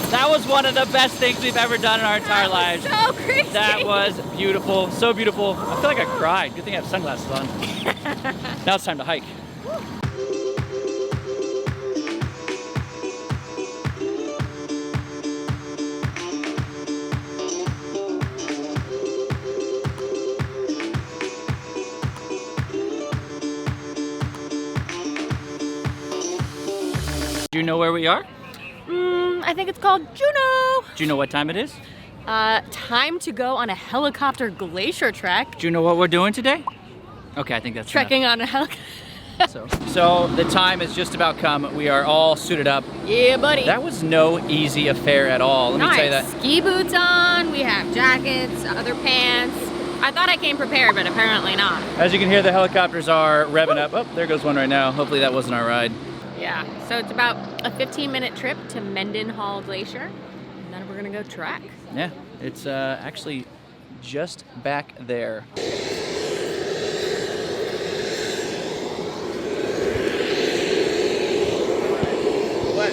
That was one of the best things we've ever done in our entire lives. So crazy. That was beautiful, so beautiful. I feel like I cried. Good thing I have sunglasses on. Now it's time to hike. Do you know where we are? I think it's called Juneau. Do you know what time it is? Time to go on a helicopter glacier trek. Do you know what we're doing today? Okay, I think that's Trekking on a helicopter. So the time has just about come. We are all suited up. Yeah, buddy. That was no easy affair at all. Let me tell you that. Ski boots on, we have jackets, other pants. I thought I came prepared, but apparently not. As you can hear, the helicopters are revving up. Oh, there goes one right now. Hopefully that wasn't our ride. Yeah, so it's about a 15-minute trip to Mendenhall Glacier, and then we're gonna go trek. Yeah, it's actually just back there. What?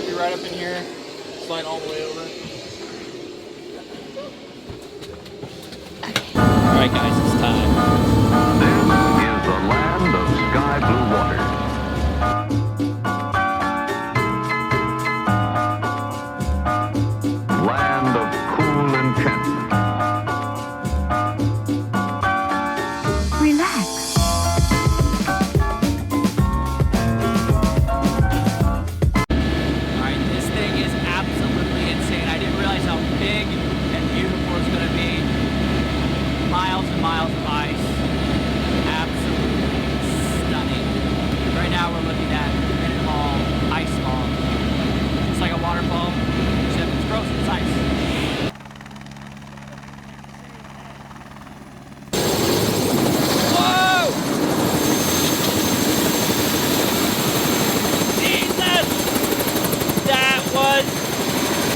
Be right up in here, slide all the way over. All right, guys, it's time. This is the land of sky blue waters. Land of cool enchantment. Relax. All right, this thing is absolutely insane. I didn't realize how big and beautiful it's going to be. Miles and miles of ice. Absolutely stunning. Right now we're looking at Mendenhall Ice Fall. It's like a waterfall, except it's frozen, it's ice. Whoa! Jesus!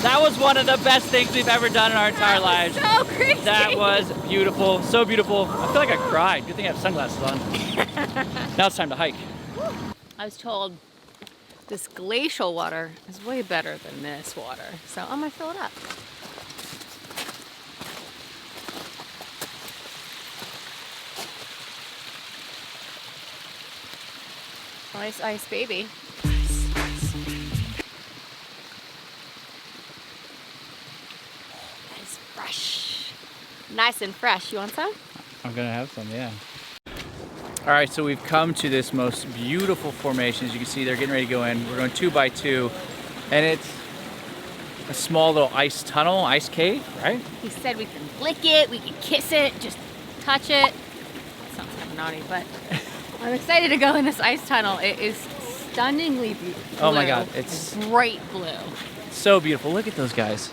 That was one of the best things we've ever done in our entire lives. So crazy. That was beautiful, so beautiful. I feel like I cried. Good thing I have sunglasses on. Now it's time to hike. I was told this glacial water is way better than this water, so I'm gonna fill it up. Ice, ice, baby. That is fresh. Nice and fresh. You want some? I'm gonna have some, yeah. All right, so we've come to this most beautiful formation. As you can see, they're getting ready to go in. We're going 2 by 2, and it's a small little ice tunnel, ice cave, right? He said we can lick it, we can kiss it, just touch it. That sounds kind of naughty, but I'm excited to go in this ice tunnel. It is stunningly beautiful. Oh my God, it's bright blue. so beautiful. Look at those guys.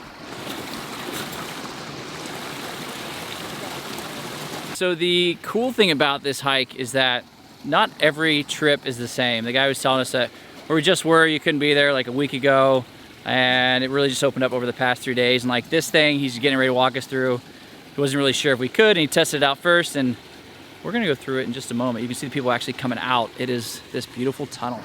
So the cool thing about this hike is that not every trip is the same. The guy was telling us that where we just were, you couldn't be there like a week ago, and it really just opened up over the past 3 days. And like this thing, he's getting ready to walk us through. He wasn't really sure if we could, and he tested it out first, and we're gonna go through it in just a moment. You can see the people actually coming out. It is this beautiful tunnel.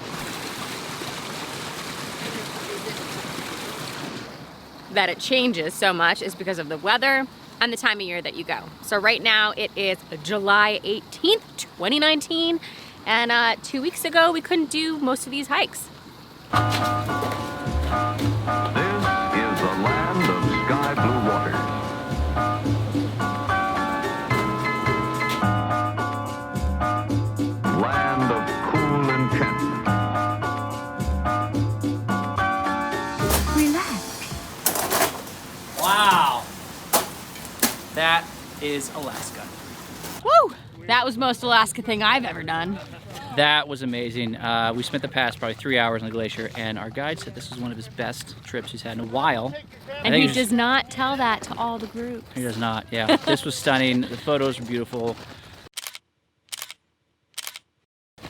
That it changes so much is because of the weather and the time of year that you go. So right now it is July 18th, 2019, and 2 weeks ago we couldn't do most of these hikes. This is the land of sky blue waters. Land of cool enchantment. Relax. Wow. That is Alaska. Woo! That was the most Alaska thing I've ever done. That was amazing. We spent the past probably 3 hours on the glacier, and our guide said this was one of his best trips he's had in a while. And he does not tell that to all the groups. He does not, yeah. This was stunning. The photos were beautiful.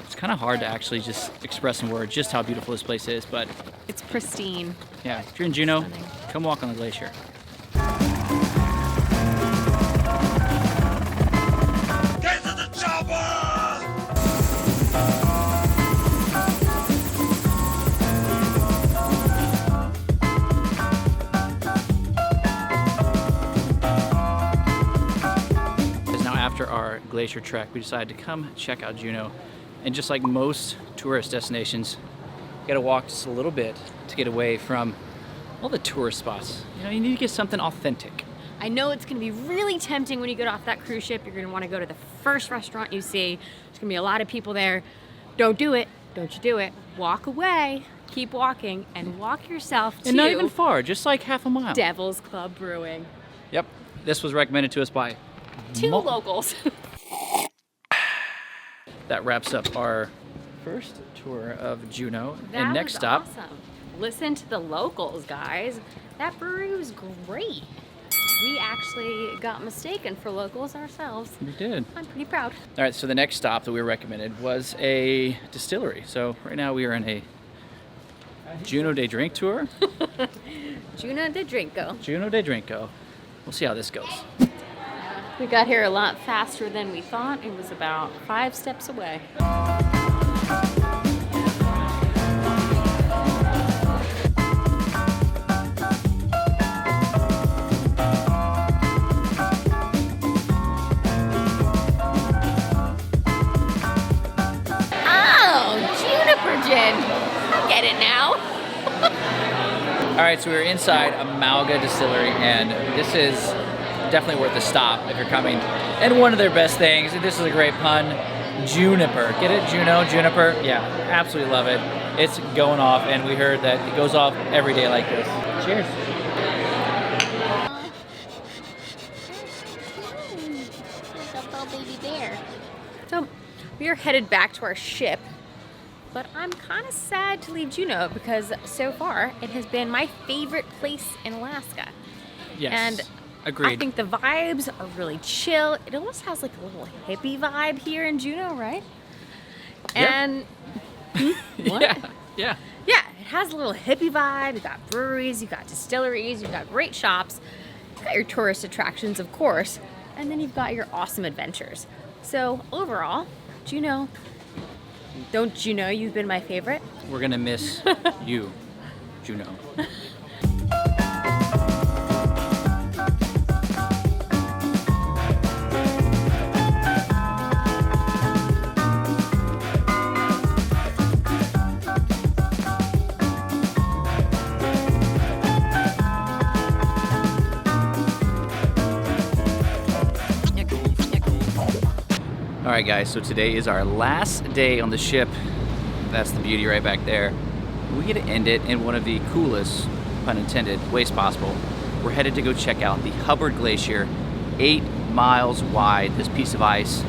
It's kind of hard to actually just express in words just how beautiful this place is, but It's pristine. yeah, if you're in Juneau, Stunning. come walk on the glacier. Get to the chopper! glacier trek, we decided to come check out Juneau. And just like most tourist destinations, you gotta walk just a little bit to get away from all the tourist spots. You know, you need to get something authentic. I know it's gonna be really tempting when you get off that cruise ship. You're gonna wanna go to the first restaurant you see. There's gonna be a lot of people there. Don't do it, don't you do it. Walk away, keep walking, and walk yourself to And not even far, just like half a mile. Devil's Club Brewing. Yep, this was recommended to us by Two locals. That wraps up our first tour of Juneau. And next was stop, awesome. Listen to the locals, guys. That brewery was great. We actually got mistaken for locals ourselves. we did. I'm pretty proud. All right, so the next stop that we were recommended was a distillery. So right now we are in a Juneau Day Drink Tour. Juneau de Drinko. Juneau Day Drinko. We'll see how this goes. We got here a lot faster than we thought. It was about 5 steps away. I get it now. All right, so we're inside Amalga Distillery, and this is definitely worth a stop if you're coming. And one of their best things, and this is a great pun, juniper. Get it? Juneau, juniper? Yeah, absolutely love it. It's going off, and we heard that it goes off every day like this. Cheers. Baby bear. So we are headed back to our ship. But I'm kind of sad to leave Juneau because so far it has been my favorite place in Alaska. Yes, and agreed. I think the vibes are really chill. It almost has like a little hippie vibe here in Juneau, right? Yep. And what? Yeah. Yeah, it has a little hippie vibe. You've got breweries, you've got distilleries, you've got great shops, you've got your tourist attractions, of course, and then you've got your awesome adventures. So overall, Juneau. Don't you know you've been my favorite? We're gonna miss you, Juneau. All right, guys, so today is our last day on the ship. That's the beauty right back there. We get to end it in one of the coolest, pun intended, ways possible. We're headed to go check out the Hubbard Glacier, 8 miles wide, this piece of ice.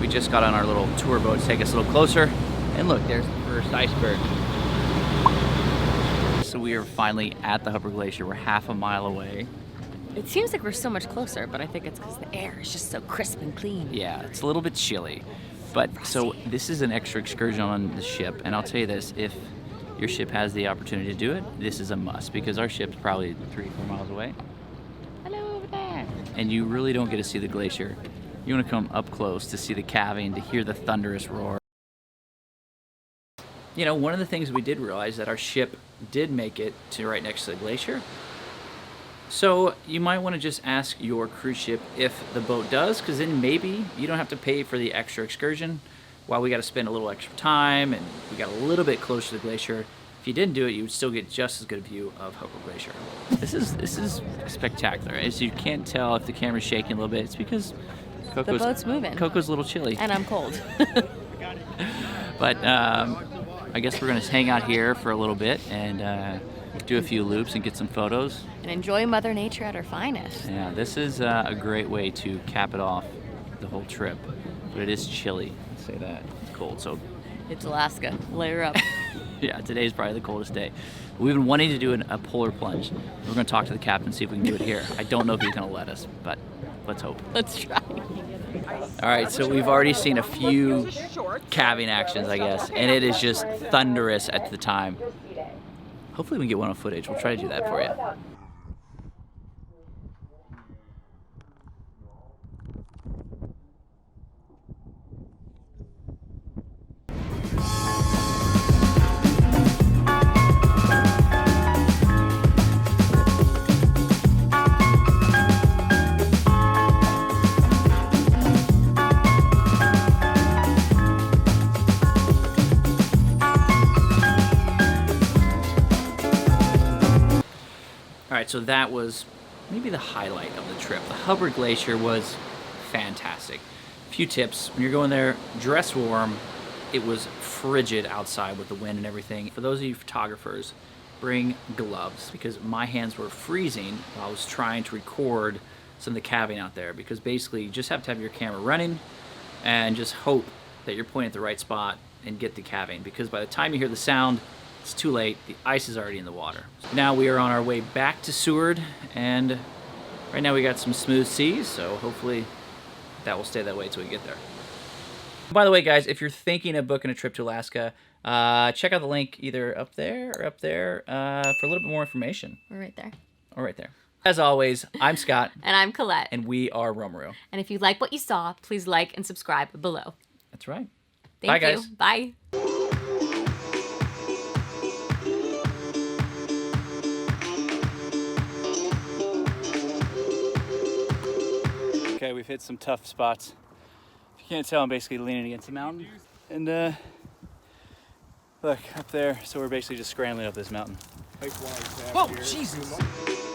We just got on our little tour boat to take us a little closer. And look, there's the first iceberg. So we are finally at the Hubbard Glacier. We're half a mile away. It seems like we're so much closer, but I think it's because the air is just so crisp and clean. Yeah, it's a little bit chilly. But so this is an extra excursion on the ship, and I'll tell you this, if your ship has the opportunity to do it, this is a must, because our ship's probably 3-4 miles away. Hello over there. And you really don't get to see the glacier. You want to come up close to see the calving, to hear the thunderous roar. You know, one of the things we did realize that our ship did make it to right next to the glacier. So you might want to just ask your cruise ship if the boat does, because then maybe you don't have to pay for the extra excursion while we got to spend a little extra time and we got a little bit closer to the glacier. If you didn't do it, you would still get just as good a view of Hubbard Glacier. This is spectacular. As you can't tell if the camera's shaking a little bit, it's because The boat's moving. Coco's a little chilly. And I'm cold. But I guess we're going to hang out here for a little bit and do a few loops and get some photos. And enjoy Mother Nature at her finest. Yeah, this is a great way to cap it off the whole trip. But it is chilly, let's say that. It's cold, so It's Alaska. Layer up. yeah, today's probably the coldest day. We've been wanting to do a polar plunge. We're going to talk to the captain, see if we can do it here. I don't know if he's going to let us, but let's hope. Let's try. All right, so we've already seen a few calving actions, I guess, and it is just thunderous at the time. Hopefully we can get one on footage. We'll try to do that for you. right, so that was maybe the highlight of the trip. The Hubbard Glacier was fantastic. A few tips: when you're going there, dress warm. It was frigid outside with the wind and everything. For those of you photographers, bring gloves, because my hands were freezing while I was trying to record some of the calving out there, because basically you just have to have your camera running and just hope that you're pointing at the right spot and get the calving, because by the time you hear the sound, it's too late. The ice is already in the water. Now we are on our way back to Seward, and right now we got some smooth seas, so hopefully that will stay that way until we get there. By the way, guys, if you're thinking of booking a trip to Alaska, check out the link either up there or up there for a little bit more information. We're right there. Or right there. As always, I'm Scott. And I'm Colette. And we are Romaru. And if you like what you saw, please like and subscribe below. That's right. Thank Bye, you. guys. Bye. Okay, we've hit some tough spots. If you can't tell, I'm basically leaning against the mountain. And look, up there, so we're basically just scrambling up this mountain. Hike wise, Whoa, Jesus!